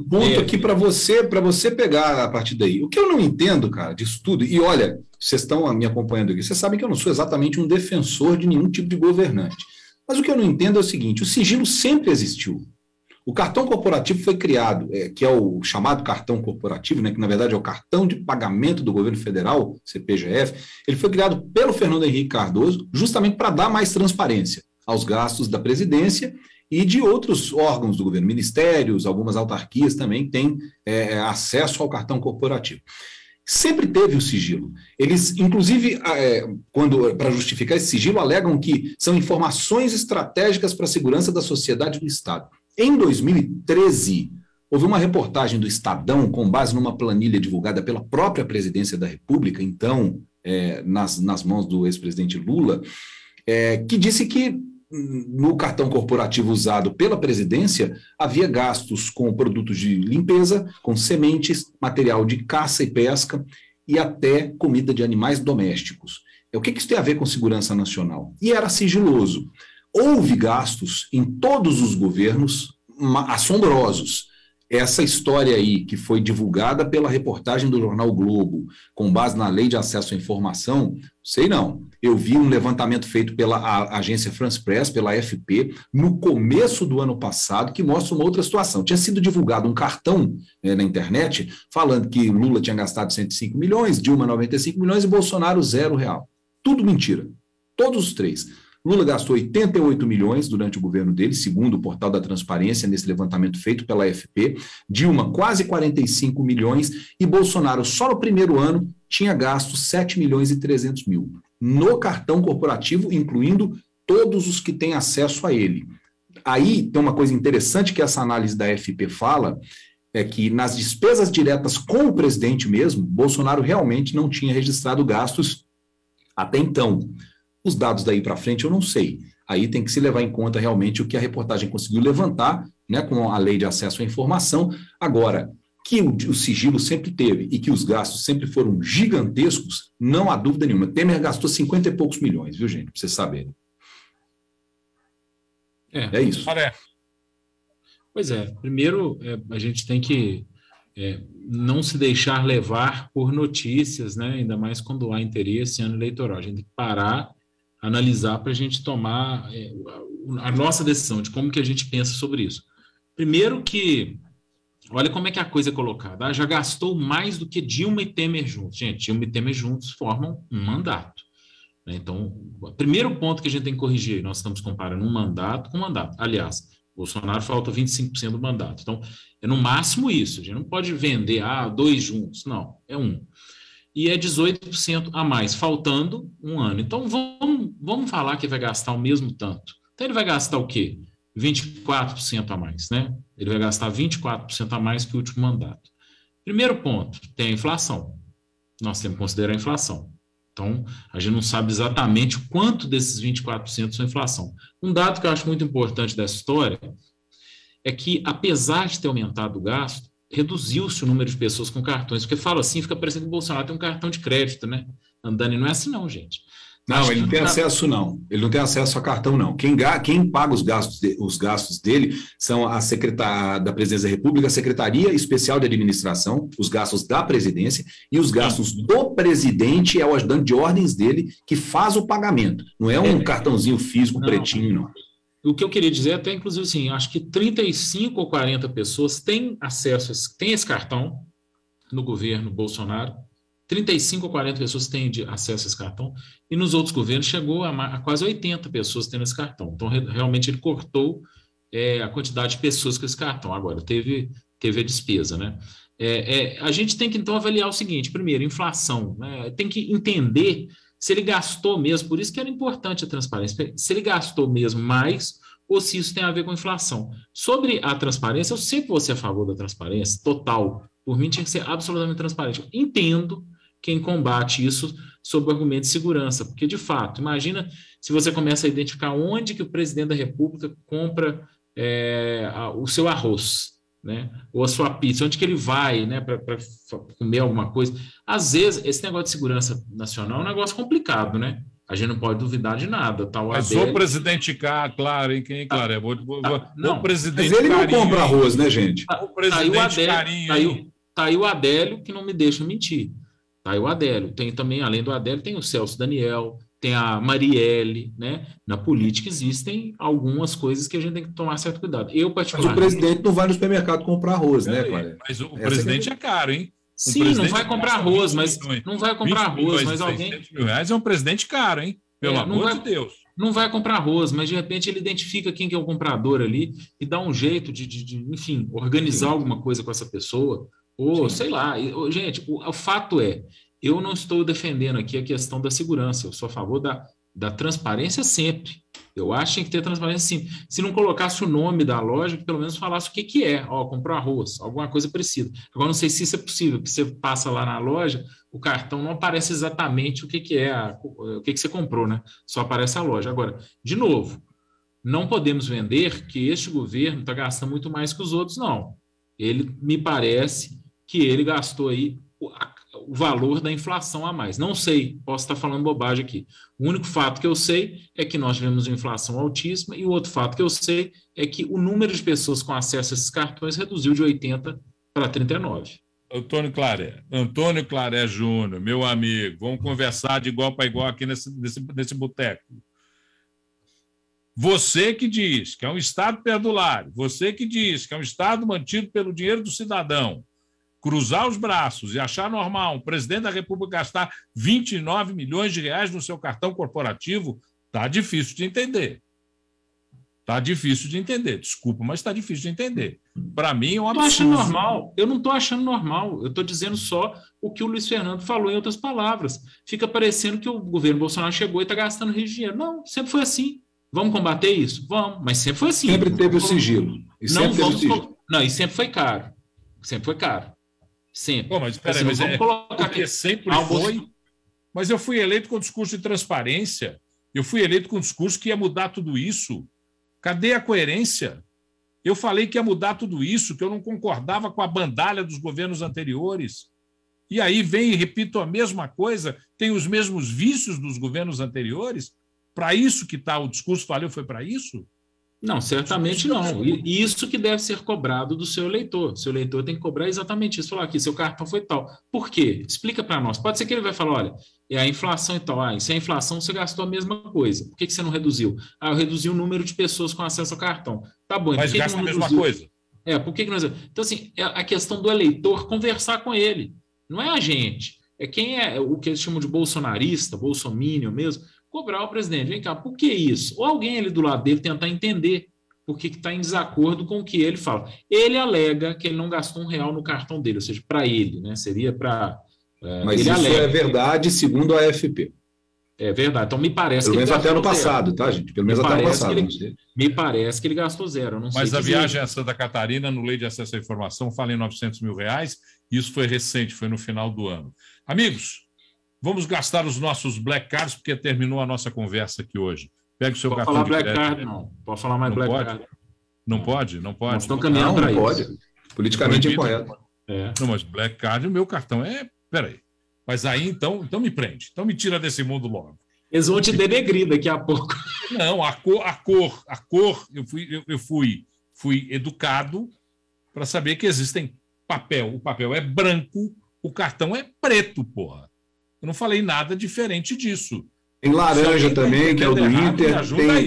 ponto aqui para você pegar a partir daí. O que eu não entendo, cara, disso tudo, e olha, vocês estão me acompanhando aqui, vocês sabem que eu não sou exatamente um defensor de nenhum tipo de governante. Mas o que eu não entendo é o seguinte: o sigilo sempre existiu. O cartão corporativo foi criado, que é o chamado cartão corporativo, né, que na verdade é o cartão de pagamento do governo federal, CPGF. Ele foi criado pelo Fernando Henrique Cardoso justamente para dar mais transparência aos gastos da presidência e de outros órgãos do governo, ministérios, algumas autarquias também têm acesso ao cartão corporativo. sempre teve o sigilo. Eles, inclusive, para justificar esse sigilo, alegam que são informações estratégicas para a segurança da sociedade e do Estado. Em 2013, houve uma reportagem do Estadão, com base numa planilha divulgada pela própria Presidência da República, então, nas mãos do ex-presidente Lula, que disse que no cartão corporativo usado pela presidência, havia gastos com produtos de limpeza, com sementes, material de caça e pesca e até comida de animais domésticos. O que isso tem a ver com segurança nacional? E era sigiloso. Houve gastos em todos os governos assombrosos. Essa história aí, que foi divulgada pela reportagem do jornal o Globo, com base na Lei de Acesso à Informação, sei não. Eu vi um levantamento feito pela agência France Press, pela AFP, no começo do ano passado, que mostra uma outra situação. Tinha sido divulgado um cartão na internet, falando que Lula tinha gastado 105 milhões, Dilma 95 milhões e Bolsonaro R$0. Tudo mentira. Todos os três. Lula gastou 88 milhões durante o governo dele, segundo o Portal da Transparência, nesse levantamento feito pela AFP, Dilma quase 45 milhões e Bolsonaro só no primeiro ano tinha gasto 7 milhões e 300 mil, no cartão corporativo, incluindo todos os que têm acesso a ele. Aí tem uma coisa interessante que essa análise da AFP fala, é que nas despesas diretas com o presidente mesmo, Bolsonaro realmente não tinha registrado gastos até então. Os dados daí para frente eu não sei. Aí tem que se levar em conta realmente o que a reportagem conseguiu levantar, né, com a Lei de Acesso à Informação. Agora, que o sigilo sempre teve e que os gastos sempre foram gigantescos, não há dúvida nenhuma. Temer gastou 50 e poucos milhões, viu, gente? Para vocês saberem. É isso. Pois é. Primeiro, a gente tem que não se deixar levar por notícias, né? Ainda mais quando há interesse em ano eleitoral. A gente tem que parar, analisar para a gente tomar a nossa decisão de como que a gente pensa sobre isso. Primeiro que, olha como é que a coisa é colocada. Já gastou mais do que Dilma e Temer juntos. Gente, Dilma e Temer juntos formam um mandato. Então, o primeiro ponto que a gente tem que corrigir, nós estamos comparando um mandato com um mandato. Aliás, Bolsonaro falta 25% do mandato. Então, é no máximo isso. A gente não pode vender 2 juntos. Não, é 1. E é 18% a mais, faltando um ano. Então, vamos falar que vai gastar o mesmo tanto. Então, ele vai gastar o quê? 24% a mais, né? Ele vai gastar 24% a mais que o último mandato. Primeiro ponto, tem a inflação. Nós temos que considerar a inflação. Então, a gente não sabe exatamente quanto desses 24% são inflação. Um dado que eu acho muito importante dessa história é que, apesar de ter aumentado o gasto, reduziu-se o número de pessoas com cartões, porque fala assim, fica parecendo que o Bolsonaro tem um cartão de crédito, né? Andando, e não é assim não, gente. Não, ele não tem acesso, não. Ele não tem acesso a cartão, não. Quem paga os gastos dele são a Secretaria da Presidência da República, a Secretaria Especial de Administração, os gastos da presidência, e os gastos do presidente é o ajudante de ordens dele que faz o pagamento. Não é um cartãozinho físico pretinho, não. O que eu queria dizer até, inclusive, assim, acho que 35 ou 40 pessoas têm acesso, têm esse cartão no governo Bolsonaro, 35 ou 40 pessoas têm acesso a esse cartão, e nos outros governos chegou a quase 80 pessoas tendo esse cartão. Então, realmente, ele cortou a quantidade de pessoas com esse cartão. Agora, teve a despesa, né? A gente tem que, então, avaliar o seguinte: primeiro, inflação, né? Tem que entender se ele gastou mesmo, por isso que era importante a transparência, se ele gastou mesmo mais ou se isso tem a ver com inflação. Sobre a transparência, eu sempre vou ser a favor da transparência total. Por mim, tinha que ser absolutamente transparente. Eu entendo quem combate isso sob o argumento de segurança, porque, de fato, imagina se você começa a identificar onde que o presidente da República compra o seu arroz, né? Ou a sua pizza, onde que ele vai, né, para comer alguma coisa. Às vezes, esse negócio de segurança nacional é um negócio complicado, né? A gente não pode duvidar de nada. Tá, mas o presidente claro, hein? Quem é claro? O presidente mas ele não compra arroz, né, gente? O presidente carinho. Tá aí o Adélio, que não me deixa mentir. Tá aí o Adélio. Tem também, além do Adélio, tem o Celso Daniel, tem a Marielle, né? Na política existem algumas coisas que a gente tem que tomar certo cuidado. Eu, particularmente... Mas o presidente não vai no supermercado comprar arroz, né, Cláudio? Mas o presidente é caro, hein? Sim, não vai comprar arroz, mas não vai comprar arroz, mas alguém... R$600 é um presidente caro, hein? Pelo amor de Deus. Não vai comprar arroz, mas de repente ele identifica quem que é o comprador ali e dá um jeito de enfim, organizar alguma coisa com essa pessoa, Ou, sei lá, gente, o fato é, eu não estou defendendo aqui a questão da segurança, eu sou a favor da transparência sempre. Eu acho que tem que ter transparência sim. Se não colocasse o nome da loja, que pelo menos falasse o que é. Ó, comprou arroz, alguma coisa parecida. Agora, não sei se isso é possível, porque você passa lá na loja, o cartão não aparece exatamente o que é, o que você comprou, né? Só aparece a loja. Agora, de novo, não podemos vender que este governo está gastando muito mais que os outros, não. Ele, me parece que ele gastou aí o valor da inflação a mais. Não sei, posso estar falando bobagem aqui. O único fato que eu sei é que nós tivemos uma inflação altíssima e o outro fato que eu sei é que o número de pessoas com acesso a esses cartões reduziu de 80 para 39. Antônio Claré Júnior, meu amigo, vamos conversar de igual para igual aqui nesse boteco. Você que diz que é um Estado perdulário, você que diz que é um Estado mantido pelo dinheiro do cidadão, cruzar os braços e achar normal um presidente da República gastar 29 milhões de reais no seu cartão corporativo, tá difícil de entender. Tá difícil de entender. Desculpa, mas está difícil de entender. Para mim é um absurdo. Eu não estou achando normal. Eu estou dizendo só o que o Luiz Fernando falou em outras palavras. Fica parecendo que o governo Bolsonaro chegou e está gastando dinheiro. Não, sempre foi assim. Vamos combater isso? Vamos, mas sempre foi assim. Sempre teve o sigilo. E sempre foi caro. Sempre foi caro. Sempre. Pô, mas espera aí, mas colocar aqui sempre foi. Mas eu fui eleito com discurso de transparência. Eu fui eleito com discurso que ia mudar tudo isso. Cadê a coerência? Eu falei que ia mudar tudo isso, que eu não concordava com a bandalha dos governos anteriores. E aí vem e repito a mesma coisa, tem os mesmos vícios dos governos anteriores. Para isso que tá, o discurso valeu, foi para isso? Não, certamente não. E isso que deve ser cobrado do seu eleitor. O seu eleitor tem que cobrar exatamente isso. Falar aqui, seu cartão foi tal. Por quê? Explica para nós. Pode ser que ele vai falar, olha, é a inflação e tal. Se é a inflação, você gastou a mesma coisa. Por que você não reduziu? Eu reduzi o número de pessoas com acesso ao cartão. Tá bom. Mas gasta a mesma coisa. Por que não... Então, assim, é a questão do eleitor conversar com ele. Não é a gente. É quem é o que eles chamam de bolsonarista, bolsominion mesmo, cobrar o presidente. Vem cá, por que isso? Ou alguém ali do lado dele tentar entender por que está em desacordo com o que ele fala. Ele alega que ele não gastou R$1 no cartão dele, ou seja, para ele, né? Seria para... Mas isso é verdade, segundo a AFP. É verdade. Então, me parece Pelo menos até ano passado, tá, gente? Pelo menos até ano passado. Me parece que ele gastou zero. Eu não sei mas a viagem a Santa Catarina, no Lei de Acesso à Informação, fala em R$900 mil. Isso foi recente, foi no final do ano. Amigos, vamos gastar os nossos Black Cards, porque terminou a nossa conversa aqui hoje. Pega o seu cartão de crédito. Black Card, não. Pode falar mais Black Card. Não pode? Não pode? Nós estamos caminhando para isso. Pode. Politicamente incorreto. Não, mas Black Card, o meu cartão é... Peraí. Mas aí, então me prende. Então me tira desse mundo logo. Eles vão te denegrir daqui a pouco. Não, a cor, eu fui educado para saber que existem papel. O papel é branco, o cartão é preto, porra. Eu não falei nada diferente disso. Tem laranja também, que é o do Inter,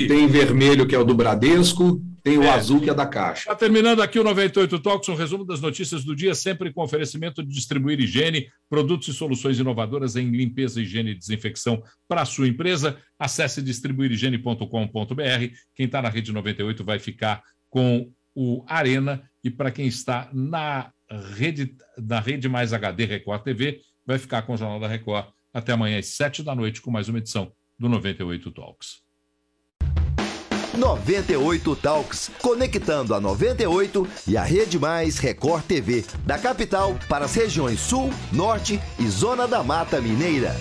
tem vermelho, que é o do Bradesco, tem o azul, que é da Caixa. Está terminando aqui o 98 Talks, um resumo das notícias do dia, sempre com oferecimento de Distribuir Higiene, produtos e soluções inovadoras em limpeza, higiene e desinfecção para a sua empresa. Acesse distribuirhigiene.com.br. Quem está na Rede 98 vai ficar com o Arena, e para quem está na Rede Mais HD Record TV, vai ficar com o Jornal da Record até amanhã às 19h com mais uma edição do 98 Talks. 98 Talks, conectando a 98 e a Rede Mais Record TV, da capital para as regiões Sul, Norte e Zona da Mata Mineira.